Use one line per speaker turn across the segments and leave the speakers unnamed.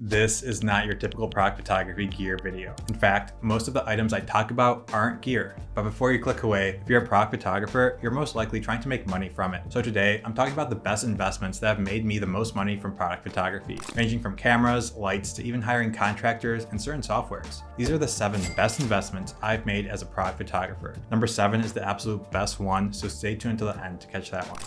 This is not your typical product photography gear video. In fact, most of the items I talk about aren't gear. But before you click away, if you're a product photographer, you're most likely trying to make money from it. So today, I'm talking about the best investments that have made me the most money from product photography, ranging from cameras, lights, to even hiring contractors and certain softwares. These are the 7 best investments I've made as a product photographer. Number 7 is the absolute best one, so stay tuned till the end to catch that one.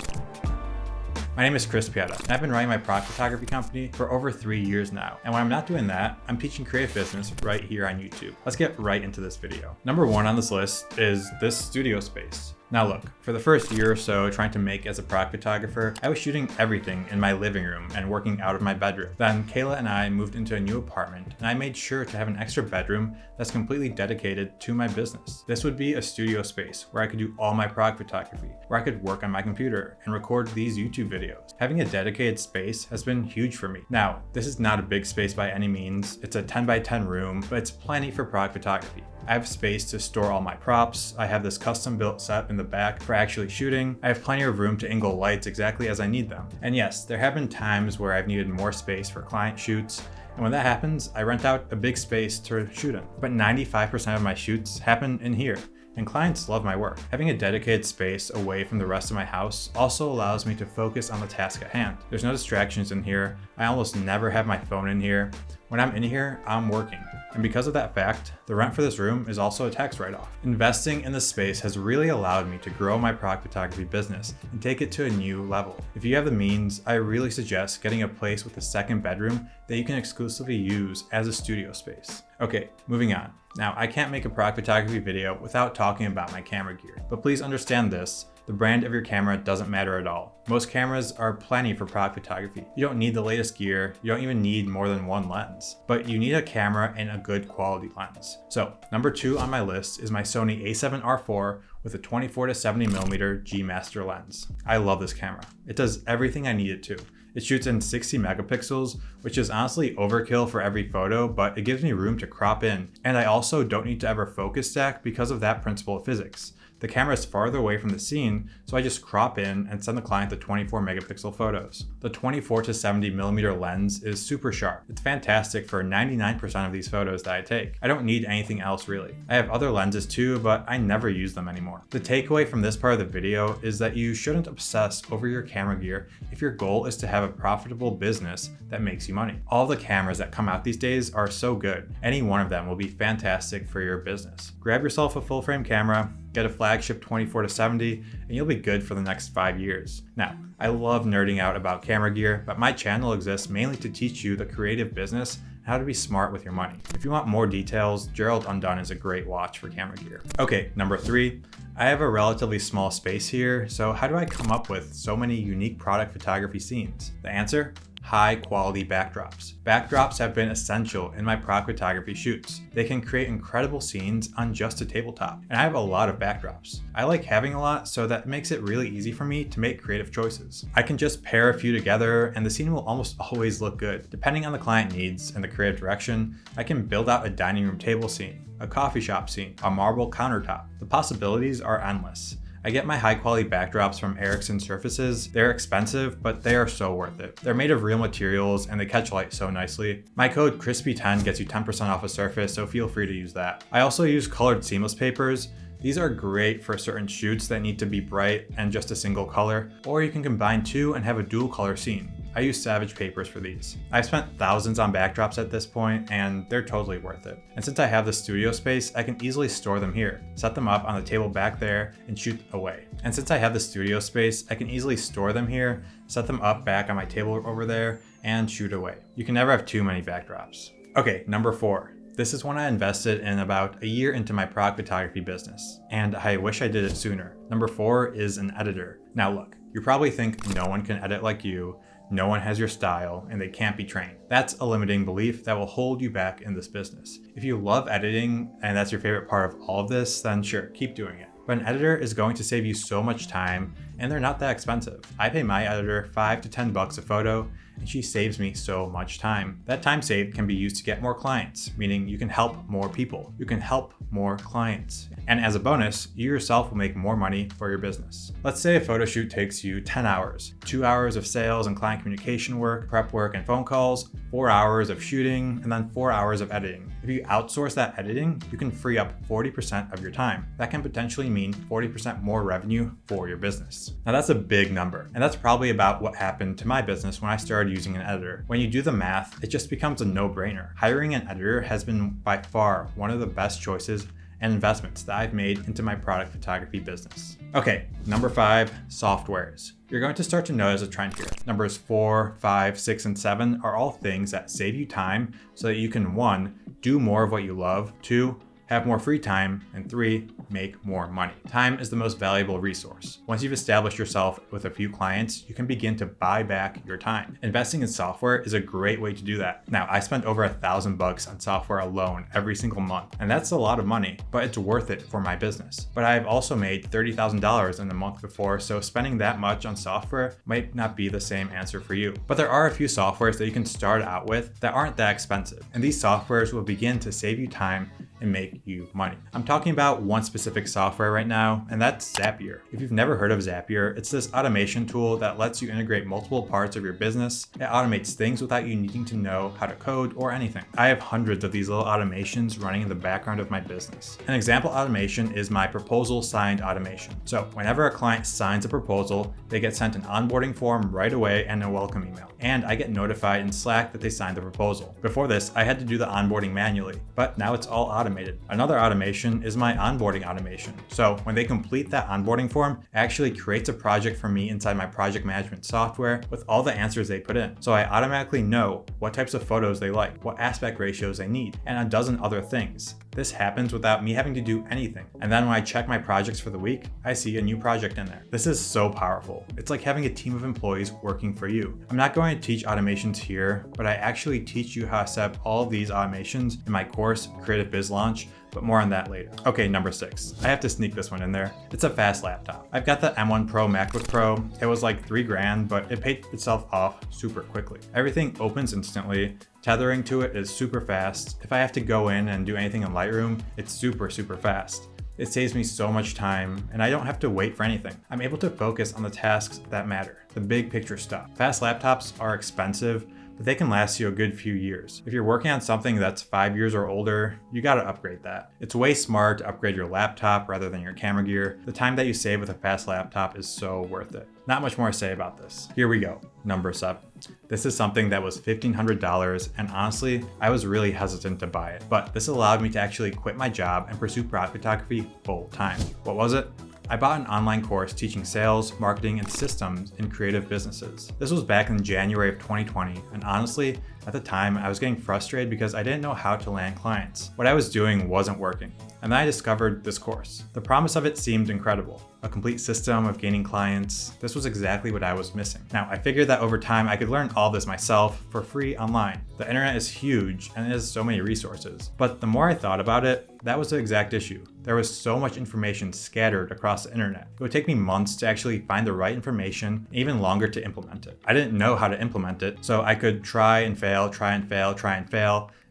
My name is Pieta, and I've been running my product photography company for over 3 years now. And when I'm not doing that, I'm teaching creative business right here on YouTube. Let's get right into this video. Number 1 on this list is this studio space. Now look, for the first year or so trying to make as a product photographer, I was shooting everything in my living room and working out of my bedroom. Then Kayla and I moved into a new apartment, and I made sure to have an extra bedroom that's completely dedicated to my business. This would be a studio space where I could do all my product photography, where I could work on my computer and record these YouTube videos. Having a dedicated space has been huge for me. Now, this is not a big space by any means. It's a 10 by 10 room, but it's plenty for product photography. I have space to store all my props. I have this custom built set in the back for actually shooting. I have plenty of room to angle lights exactly as I need them. And yes, there have been times where I've needed more space for client shoots. And when that happens, I rent out a big space to shoot in. But 95% of my shoots happen in here, and clients love my work. Having a dedicated space away from the rest of my house also allows me to focus on the task at hand. There's no distractions in here. I almost never have my phone in here. When I'm in here, I'm working. And because of that fact, the rent for this room is also a tax write-off. Investing in this space has really allowed me to grow my product photography business and take it to a new level. If you have the means, I really suggest getting a place with a second bedroom that you can exclusively use as a studio space. Okay, moving on. Now, I can't make a product photography video without talking about my camera gear, but please understand this. The brand of your camera doesn't matter at all. Most cameras are plenty for product photography. You don't need the latest gear. You don't even need more than one lens, but you need a camera and a good quality lens. So number 2 on my list is my Sony a7R4 with a 24-70mm G Master lens. I love this camera. It does everything I need it to. It shoots in 60 megapixels, which is honestly overkill for every photo, but it gives me room to crop in. And I also don't need to ever focus stack because of that principle of physics. The camera is farther away from the scene, so I just crop in and send the client the 24 megapixel photos. The 24-70mm lens is super sharp. It's fantastic for 99% of these photos that I take. I don't need anything else really. I have other lenses too, but I never use them anymore. The takeaway from this part of the video is that you shouldn't obsess over your camera gear if your goal is to have a profitable business that makes you money. All the cameras that come out these days are so good. Any one of them will be fantastic for your business. Grab yourself a full frame camera, get a flagship 24-70, and you'll be good for the next 5 years. Now, I love nerding out about camera gear, but my channel exists mainly to teach you the creative business and how to be smart with your money. If you want more details, Gerald Undone is a great watch for camera gear. Okay, number 3. I have a relatively small space here, so how do I come up with so many unique product photography scenes? The answer? High quality backdrops. Backdrops have been essential in my product photography shoots. They can create incredible scenes on just a tabletop, and I have a lot of backdrops. I like having a lot, so that makes it really easy for me to make creative choices. I can just pair a few together and the scene will almost always look good. Depending on the client needs and the creative direction, I can build out a dining room table scene, a coffee shop scene, a marble countertop. The possibilities are endless. I get my high quality backdrops from Ericsson surfaces. They're expensive, but they are so worth it. They're made of real materials and they catch light so nicely. My code CRISPY10 gets you 10% off a surface, so feel free to use that. I also use colored seamless papers. These are great for certain shoots that need to be bright and just a single color, or you can combine 2 and have a dual color scene. I use Savage papers for these. I've spent thousands on backdrops at this point, and they're totally worth it. And since I have the studio space, I can easily store them here, set them up on the table back there, and shoot away. And since I have the studio space, I can easily store them here, set them up back on my table over there, and shoot away. You can never have too many backdrops. Okay, number 4. This is one I invested in about a year into my product photography business, and I wish I did it sooner. Number 4 is an editor. Now look, you probably think no one can edit like you, no one has your style, and they can't be trained. That's a limiting belief that will hold you back in this business. If you love editing and that's your favorite part of all of this, then sure, keep doing it. But an editor is going to save you so much time, and they're not that expensive. I pay my editor $5 to $10 a photo, and she saves me so much time. That time saved can be used to get more clients, meaning you can help more people. You can help more clients. And as a bonus, you yourself will make more money for your business. Let's say a photo shoot takes you 10 hours, 2 hours of sales and client communication work, prep work and phone calls, 4 hours of shooting, and then 4 hours of editing. If you outsource that editing, you can free up 40% of your time. That can potentially mean 40% more revenue for your business. Now that's a big number, and that's probably about what happened to my business when I started using an editor. When you do the math, it just becomes a no-brainer. Hiring an editor has been by far one of the best choices and investments that I've made into my product photography business. Okay, number 5, softwares. You're going to start to notice a trend here. Numbers 4, 5, 6, and 7 are all things that save you time so that you can 1, do more of what you love, 2, have more free time, and 3, make more money. Time is the most valuable resource. Once you've established yourself with a few clients, you can begin to buy back your time. Investing in software is a great way to do that. Now, I spent over $1,000 on software alone every single month, and that's a lot of money, but it's worth it for my business. But I've also made $30,000 in the month before, so spending that much on software might not be the same answer for you. But there are a few softwares that you can start out with that aren't that expensive, and these softwares will begin to save you time and make you money. I'm talking about one specific software right now, and that's Zapier. If you've never heard of Zapier, it's this automation tool that lets you integrate multiple parts of your business. It automates things without you needing to know how to code or anything. I have hundreds of these little automations running in the background of my business. An example automation is my proposal signed automation. So whenever a client signs a proposal, they get sent an onboarding form right away and a welcome email. And I get notified in Slack that they signed the proposal. Before this, I had to do the onboarding manually, but now it's all automated. Another automation is my onboarding automation. So when they complete that onboarding form, it actually creates a project for me inside my project management software with all the answers they put in. So I automatically know what types of photos they like, what aspect ratios they need, and a dozen other things. This happens without me having to do anything. And then when I check my projects for the week, I see a new project in there. This is so powerful. It's like having a team of employees working for you. I'm not going to teach automations here, but I actually teach you how to set up all of these automations in my course, Creative Biz Launch, but more on that later. Okay, number 6. I have to sneak this one in there. It's a fast laptop. I've got the M1 Pro MacBook Pro. It was like $3,000, but it paid itself off super quickly. Everything opens instantly. Tethering to it is super fast. If I have to go in and do anything in Lightroom, it's super fast. It saves me so much time, and I don't have to wait for anything. I'm able to focus on the tasks that matter, the big picture stuff. Fast laptops are expensive, but they can last you a good few years. If you're working on something that's 5 years or older, you gotta upgrade that. It's way smart to upgrade your laptop rather than your camera gear. The time that you save with a fast laptop is so worth it. Not much more to say about this. Here we go, number 7. This is something that was $1,500, and honestly, I was really hesitant to buy it, but this allowed me to actually quit my job and pursue product photography full time. What was it? I bought an online course teaching sales, marketing, and systems in creative businesses. This was back in January of 2020, and honestly, at the time, I was getting frustrated because I didn't know how to land clients. What I was doing wasn't working, and then I discovered this course. The promise of it seemed incredible. A complete system of gaining clients. This was exactly what I was missing. Now, I figured that over time, I could learn all this myself for free online. The internet is huge and it has so many resources. But the more I thought about it, that was the exact issue. There was so much information scattered across the internet. It would take me months to actually find the right information, and even longer to implement it. I didn't know how to implement it, so I could try and fail.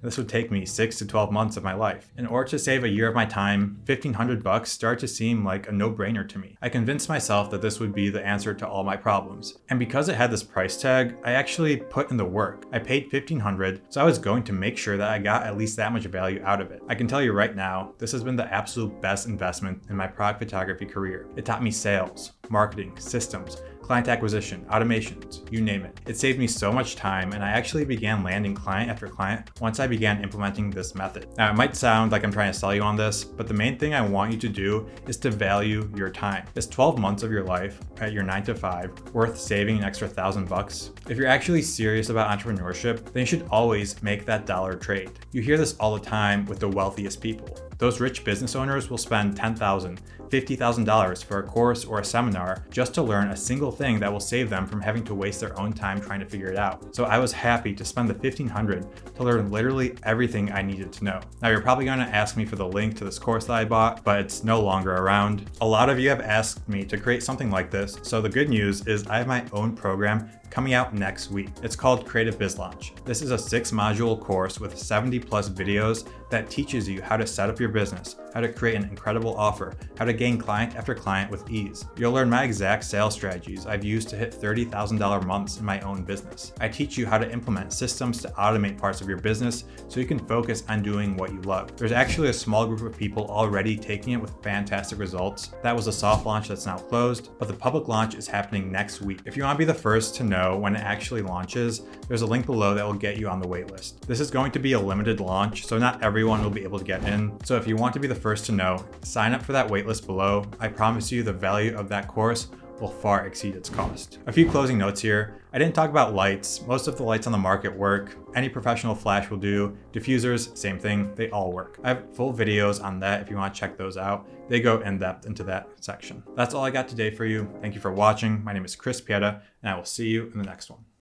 This would take me 6 to 12 months of my life. In order to save a year of my time, $1,500 started to seem like a no-brainer to me. I convinced myself that this would be the answer to all my problems. And because it had this price tag, I actually put in the work. I paid $1,500, so I was going to make sure that I got at least that much value out of it. I can tell you right now, this has been the absolute best investment in my product photography career. It taught me sales, marketing, systems, client acquisition, automations, you name it. It saved me so much time, and I actually began landing client after client once I began implementing this method. Now, it might sound like I'm trying to sell you on this, but the main thing I want you to do is to value your time. Is 12 months of your life at your 9 to 5 worth saving an extra $1,000? If you're actually serious about entrepreneurship, then you should always make that dollar trade. You hear this all the time with the wealthiest people. Those rich business owners will spend $10,000, $50,000 for a course or a seminar just to learn a single thing that will save them from having to waste their own time trying to figure it out. So I was happy to spend the $1,500 to learn literally everything I needed to know. Now you're probably going to ask me for the link to this course that I bought, but it's no longer around. A lot of you have asked me to create something like this, so the good news is I have my own program coming out next week. It's called Creative Biz Launch. This is a 6-module course with 70 plus videos that teaches you how to set up your business, how to create an incredible offer, how to gain client after client with ease. You'll learn my exact sales strategies I've used to hit $30,000 months in my own business. I teach you how to implement systems to automate parts of your business so you can focus on doing what you love. There's actually a small group of people already taking it with fantastic results. That was a soft launch that's now closed, but the public launch is happening next week. If you want to be the first to know when it actually launches, there's a link below that will get you on the waitlist. This is going to be a limited launch, so not everyone will be able to get in. So if you want to be the first to know, sign up for that waitlist below. I promise you the value of that course will far exceed its cost. A few closing notes here. I didn't talk about lights. Most of the lights on the market work. Any professional flash will do. Diffusers, same thing, they all work. I have full videos on that if you want to check those out. They go in depth into that section. That's all I got today for you. Thank you for watching. My name is Pieta, and I will see you in the next one.